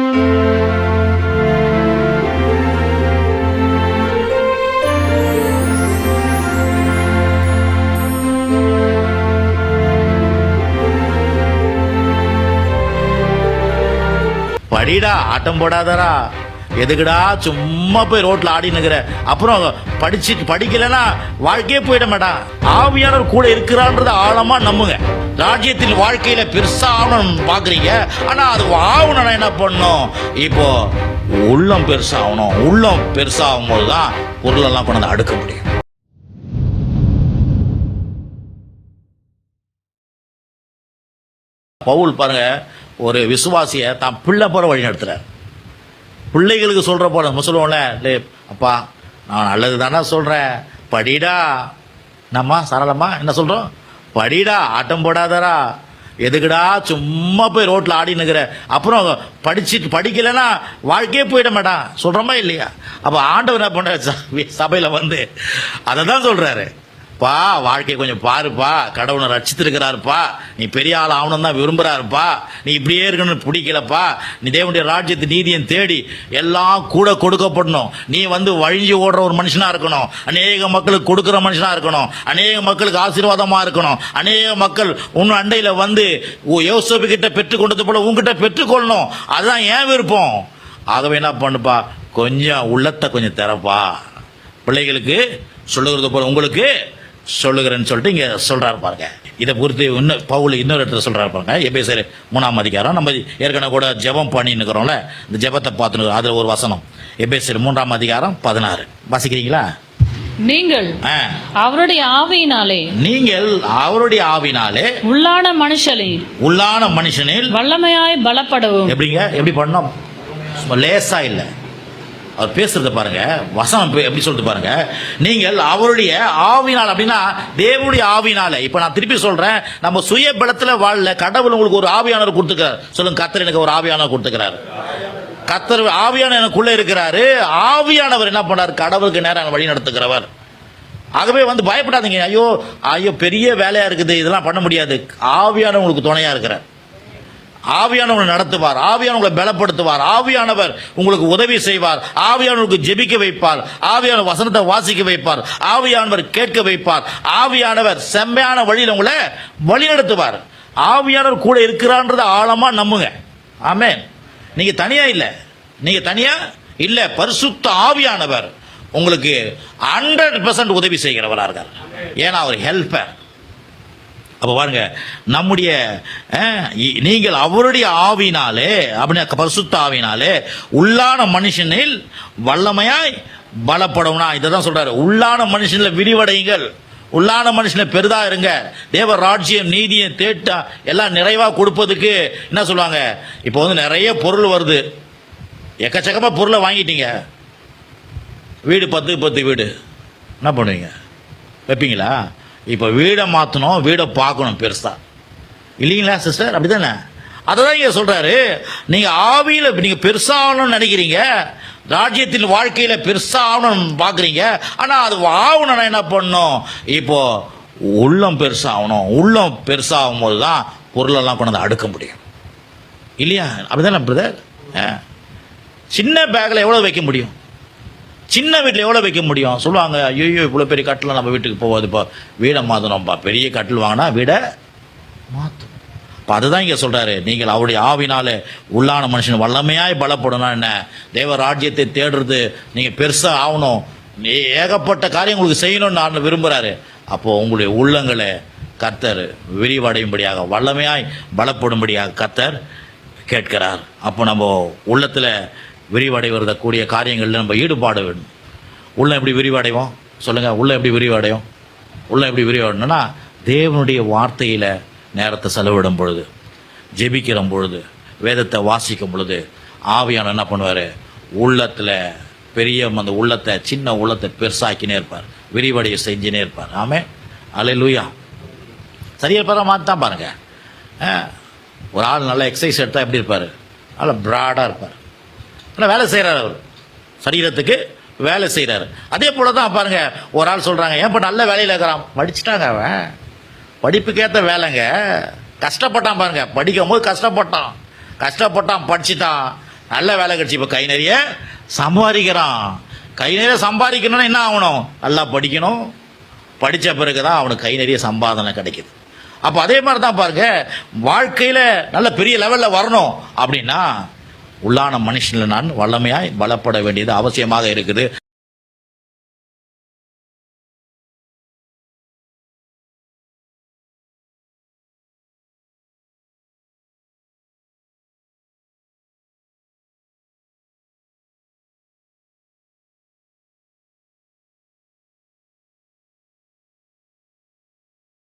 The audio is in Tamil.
படிடா, ஆட்டம் போடாதரா, எதுக்குடா சும்மா போய் ரோட்ல ஆடி நிக்கிற? அப்புறம் படிக்கலன்னா வாழ்க்கையே போயிட மாட்டான். ஆவியானவர் கூட இருக்கிறான்றத ஆழமா நம்புங்க. ராஜ்யத்தில் வாழ்க்கையில பெருசா ஆகணும் பாக்குறீங்க, ஆனா அது ஆகணும்னா என்ன பண்ணும்? இப்போ உள்ளம் பெருசாகணும். உள்ளம் பெருசாகும் போதுதான் பொருளெல்லாம் கொண்டு வந்து அடுக்க முடியும். பவுல் பாருங்க, ஒரு விசுவாசிய தான் பிள்ளை போற வழி நடத்துறார். பிள்ளைகளுக்கு சொல்ற போல நம்ம சொல்லுவோம்ல, அப்பா நான் நல்லது தானே சொல்றேன், படிடா. நம்ம சரளமா என்ன சொல்றோம்? படிடா, ஆட்டம் போடாதரா, எதுக்குடா சும்மா போய் ரோட்ல ஆடி நிக்கிற? அப்புறம் படிக்கலன்னா வாழ்க்கையே போயிட மாட்டான் சொல்றோமா இல்லையா? அப்ப ஆண்டவர் என்ன பண்ற? சபையில வந்து அதை தான் சொல்றாரு. பா, வாழ்க்கை கொஞ்சம் பாருப்பா, கடவுளை ரட்சித்திருக்கிறாருப்பா, நீ பெரிய ஆள் ஆகணும் தான் விரும்புறாருப்பா, நீ இப்படியே இருக்கணும்னு பிடிக்கலப்பா, நீ தேவனுடைய ராஜ்யத்து நீதியை தேடி எல்லாம் கூட கொடுக்கப்படணும். நீ வந்து வழிஞ்சி ஓடுற ஒரு மனுஷனா இருக்கணும், அநேக மக்களுக்கு கொடுக்கிற மனுஷனா இருக்கணும், அநேக மக்களுக்கு ஆசீர்வாதமா இருக்கணும், அநேக மக்கள் உன் அண்டையில வந்து யோசேப்பு கிட்ட பெற்றுக்கொண்டது போல உங்ககிட்ட பெற்றுக்கொள்ளணும். அதுதான் ஏன் விருப்பம். ஆகவே என்ன பண்ணுப்பா, கொஞ்சம் உள்ளத்தை கொஞ்சம் திறப்பா, பிள்ளைகளுக்கு சொல்லுகிறது போல உங்களுக்கு சொல்லுகிறேன்னு சொல்லிட்டு இங்க சொல்றாரு பாருங்க. இதை பொறுத்து இன்னும் பவுல் இன்னொரு இடத்துல சொல்றாரு பாருங்க. எபேசியர் 3ஆம் அதிகாரம், நம்ம ஏற்கனவே கூட ஜெபம் பண்ணிக்கிறோம்ல, இந்த ஜெபத்தை பார்த்துன்னு அதுல ஒரு வசனம், எபேசியர் 3ஆம் அதிகாரம் 16 வாசிக்கிறீங்களா? நீங்கள் அவருடைய ஆவியினாலே உள்ளான மனுஷனில் வல்லமையாய் பலப்படவும். எப்படிங்க? எப்படி பண்ணோம்? லேசா இல்ல, அவர் பேசுறது பாருங்க, வசனம் எப்படி சொல்றது பாருங்க. நீங்கள் அவருடைய ஆவினால், அப்படின்னா தேவனுடைய ஆவினால. இப்ப நான் திருப்பி சொல்றேன், நம்ம சுய பலத்துல வாழல, கடவுள் உங்களுக்கு ஒரு ஆவியானவர் கொடுத்துக்கிறார். சொல்லுங்க, கர்த்தர் எனக்கு ஒரு ஆவியானவர் கொடுத்துக்கிறார். கர்த்தர் ஆவியான எனக்குள்ள இருக்கிறாரு. ஆவியானவர் என்ன பண்ணார்? கடவுளுக்கு நேரம் வழி நடத்துகிறவர். ஆகவே வந்து பயப்படாதீங்க. ஐயோ ஐயோ பெரிய வேலையா இருக்குது, இதெல்லாம் பண்ண முடியாது. ஆவியானவர் உங்களுக்கு துணையா இருக்கிறார். ஆவியானவர் நடத்துவார், ஆவியானவர்களை பலப்படுத்துவார், ஆவியானவர் உங்களுக்கு உதவி செய்வார், ஆவியானவருக்கு ஜெபிக்க வைப்பார், ஆவியானவர் வசனத்தை வாசிக்க வைப்பார், ஆவியானவர் கேட்க வைப்பார், ஆவியானவர் செம்மையான வழியில் உங்களை வழி நடத்துவார். ஆவியானவர் கூட இருக்கிறான்றத ஆழமா நம்புங்க. ஆமென். நீங்க தனியா இல்ல, பரிசுத்த ஆவியானவர் உங்களுக்கு 100% உதவி செய்கிறவரா இருக்கார். ஏன்னா அவர் ஹெல்பர். அப்ப பாருங்க, நம்முடைய நீங்கள் அவருடைய ஆவினாலே, அப்படின்னா பரிசுத்த ஆவினாலே உள்ளான மனுஷனில் வல்லமையாய் பலப்படவும்னா இதான் சொல்றாரு. உள்ளான மனுஷன்ல விரிவடையுங்கள், உள்ளான மனுஷன்ல பெரிதா இருங்க. தேவ ராஜ்யம் நீதியை தேட்டா எல்லாம் நிறைவா கொடுப்பதுக்கு என்ன சொல்லுவாங்க? இப்போ வந்து நிறைய பொருள் வருது, எக்கச்சக்கமா பொருளை வாங்கிட்டீங்க, வீடு 10 வீடு என்ன பண்ணுவீங்க? வைப்பீங்களா? இப்போ வீடை மாற்றணும், வீடை பார்க்கணும் பெருசா, இல்லைங்களா சிஸ்டர்? அப்படிதானே? அதை தான் இங்கே சொல்றாரு. நீங்க ஆவியில நீங்க பெருசாகணும்னு நினைக்கிறீங்க, ராஜ்யத்தின் வாழ்க்கையில பெருசாகணும்னு பார்க்குறீங்க, ஆனால் அது ஆகணும்னா என்ன பண்ணணும்? இப்போ உள்ளம் பெருசாகணும். உள்ளம் பெருசாகும் போது தான் பொருளெல்லாம் கொண்டு வந்து அடுக்க முடியும், இல்லையா? அப்படிதானே பிரதர்? சின்ன பேக்கில் எவ்வளோ வைக்க முடியும்? சின்ன வீட்டில் எவ்வளோ வைக்க முடியும்? சொல்லுவாங்க, ஐயோ இவ்வளோ பெரிய கட்டில் நம்ம வீட்டுக்கு போகாதுப்பா, வீடை மாற்றணும்ப்பா, பெரிய கட்டில் வாங்கினா வீடை மாற்றணும். இப்போ அதுதான் இங்கே சொல்கிறாரு, நீங்கள் அவருடைய ஆவினால உள்ளான மனுஷன் வல்லமையாய் பலப்படணும். என்ன? தேவ ராஜ்யத்தை தேடுறது, நீங்கள் பெருசாக ஆகணும், ஏகப்பட்ட காரியம் உங்களுக்கு செய்யணும்னு நான் விரும்புகிறாரு. அப்போது உங்களுடைய உள்ளங்களை கர்த்தர் விரிவடையும்படியாக, வல்லமையாய் பலப்படும்படியாக கர்த்தர் கேட்கிறார். அப்போ நம்ம உள்ளத்தில் விரிவடைவத கூடிய காரியங்களில் நம்ம ஈடுபாடு வேணும். உள்ள எப்படி விரிவடைவோம் சொல்லுங்க? உள்ள எப்படி விரிவடையும்? உள்ள எப்படி விரிவடையணும்னா, தேவனுடைய வார்த்தையில நேரத்தை செலவிடும் பொழுது, ஜெபிக்கிற பொழுது, வேதத்தை வாசிக்கும் பொழுது, ஆவியான என்ன பண்ணுவாரு? உள்ளத்துல பெரிய அந்த உள்ளத்தை, சின்ன உள்ளத்தை பெருசாக்கினே இருப்பார், விரிவடைய செஞ்சுனே இருப்பார். ஆமே, அல்லேலூயா. சரியா இருப்பாரா? மாத்தான் பாருங்க. ஒரு ஆள் நல்ல எக்ஸசைஸ் எடுத்தா எப்படி இருப்பாரு? நல்ல பிராடா இருப்பார். வேலை செய்யறாரு, அவர் சரீரத்துக்கு வேலை செய்யறாரு. அதே போலதான் பாருங்க, ஒரு ஆள் சொல்றாங்க, ஏன் நல்ல வேலையில இருக்கிறான், படிச்சுட்டாங்க, அவன் படிப்புக்கேற்ற வேலைங்க, கஷ்டப்பட்டான் பாருங்க, படிக்கும் போது கஷ்டப்பட்டான், படிச்சுட்டான், நல்ல வேலை கிடைச்சி இப்போ கை நிறைய சம்பாதிக்கிறான். கை நிறைய சம்பாதிக்கணும்னா என்ன ஆகணும்? நல்லா படிக்கணும். படித்த பிறகு தான் அவனுக்கு கை நிறைய சம்பாதனை கிடைக்குது. அப்போ அதே மாதிரி தான் பாருங்க, வாழ்க்கையில் நல்ல பெரிய லெவலில் வரணும் அப்படின்னா உள்ளான மனுஷனில் நான் வல்லமையாய் பலப்பட வேண்டியது அவசியமாக இருக்குது.